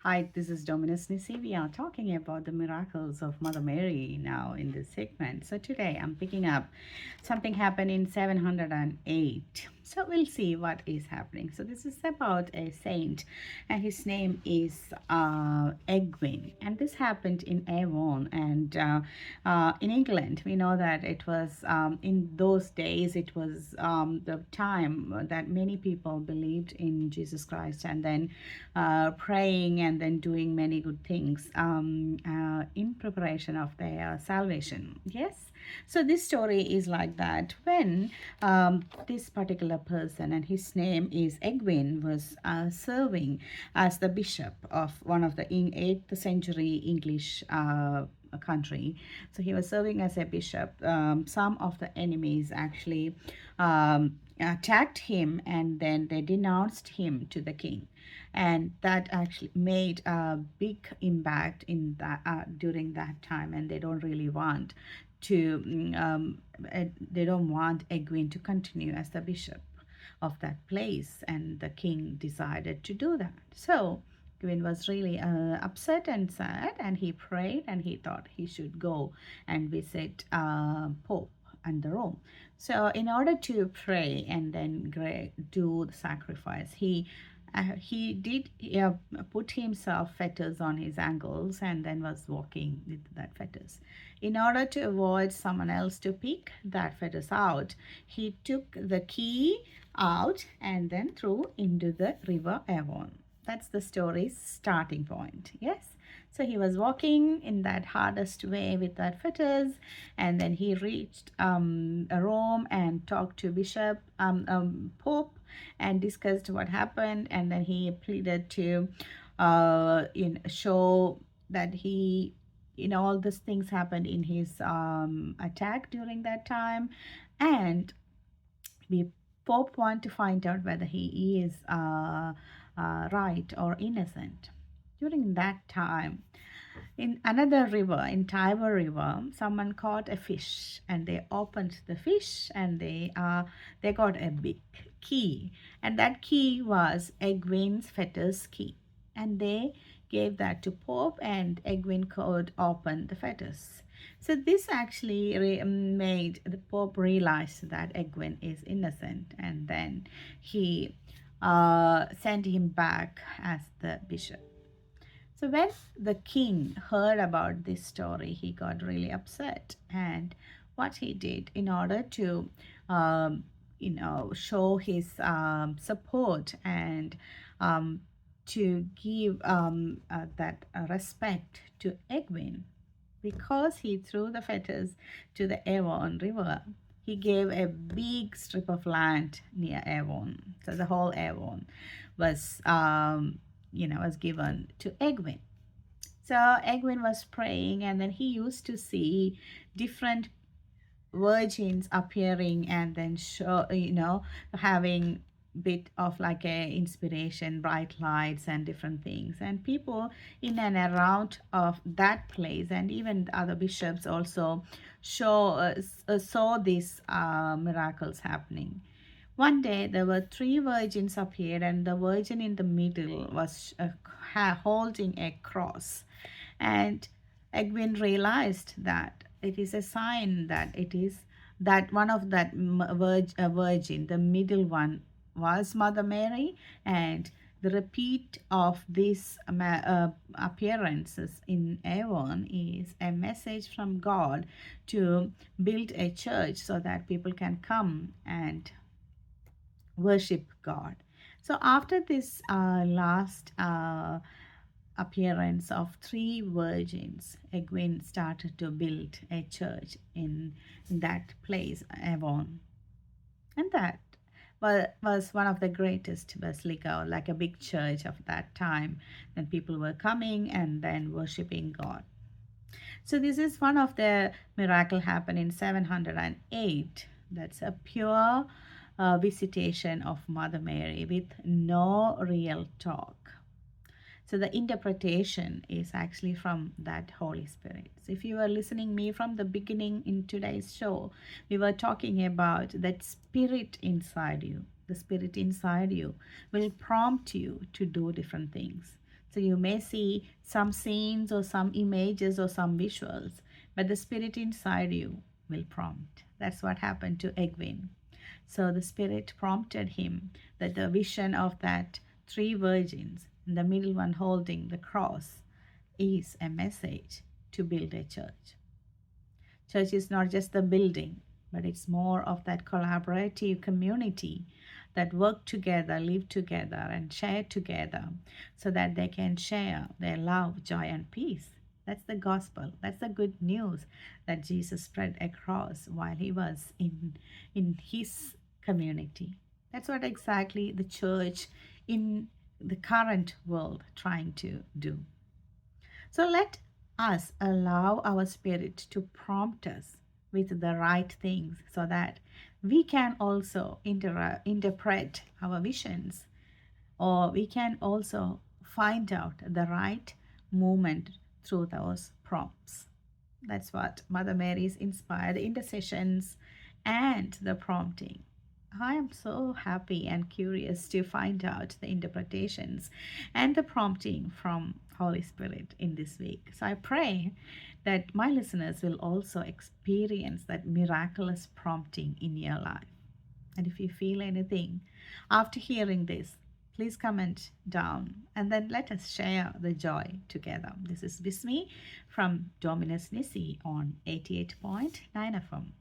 Hi, this is Dominus Nisi. We are talking about the miracles of Mother Mary now in this segment. So today I'm picking up something happened in 708. So we'll see what is happening. So this is about a saint, and his name is Egwin. And this happened in Avon and in England. We know that it was in those days, it was the time that many people believed in Jesus Christ and then praying and then doing many good things in preparation of their salvation. Yes. So this story is like that. When this particular person, and his name is Egwin, was serving as the bishop of one of the 8th century English country. So he was serving as a bishop. Some of the enemies actually attacked him, and then they denounced him to the king, and that actually made a big impact in that during that time. And they don't really want to they don't want Egwin to continue as the bishop of that place, and the king decided to do that. So Gwyn was really upset and sad, and he prayed, and he thought he should go and visit Pope and the Rome. So in order to pray and then do the sacrifice, he did put himself fetters on his ankles and then was walking with that fetters. In order to avoid someone else to pick that fetters out, he took the key out and then threw into the river Avon. That's the story's starting point. Yes. So he was walking in that hardest way with that fetters, and then he reached Rome and talked to Bishop Pope and discussed what happened, and then he pleaded to show that he all these things happened in his attack during that time, and the Pope want to find out whether he is right or innocent. During that time, in another river, in Tiber River, someone caught a fish, and they opened the fish, and they got a big key, and that key was Egwin's fetters key, and they gave that to Pope, and Egwin could open the fetters. So this actually made the Pope realize that Egwin is innocent, and then he sent him back as the bishop. So when the king heard about this story, he got really upset. And what he did in order to, show his support and to give that respect to Egwin, because he threw the fetters to the Avon River, he gave a big strip of land near Avon. So the whole Avon was, was given to Egwin. So Egwin was praying, and then he used to see different virgins appearing and then show, having bit of like a inspiration, bright lights and different things, and people in and around of that place, and even the other bishops also saw these miracles happening. One day there were three virgins appeared, and the virgin in the middle was holding a cross. And Egwin realized that it is a sign that it is that one of that virgin, the middle one, was Mother Mary, and the repeat of these appearances in Avon is a message from God to build a church so that people can come and worship God. So after this last appearance of three virgins, Egwin started to build a church in that place, Avon. And that was one of the greatest basilica, like a big church of that time. Then people were coming and then worshiping God. So this is one of the miracle happened in 708. That's a pure visitation of Mother Mary with no real talk. So the interpretation is actually from that Holy Spirit. So if you were listening me from the beginning in today's show, we were talking about that spirit inside you. The spirit inside you will prompt you to do different things. So you may see some scenes or some images or some visuals, but the spirit inside you will prompt. That's what happened to Egwin. So the spirit prompted him that the vision of that three virgins, and the middle one holding the cross, is a message to build a church. Church is not just the building, but it's more of that collaborative community that work together, live together, and share together so that they can share their love, joy, and peace. That's the gospel. That's the good news that Jesus spread across while he was in his community. That's what exactly the church in the current world trying to do. So let us allow our spirit to prompt us with the right things so that we can also interpret our visions, or we can also find out the right movement through those prompts. That's what Mother Mary's inspired intercessions and the prompting. I am so happy and curious to find out the interpretations and the prompting from Holy Spirit in this week. So I pray that my listeners will also experience that miraculous prompting in your life. And if you feel anything after hearing this, please comment down and then let us share the joy together. This is Bismi from Dominus Nisi on 88.9 FM.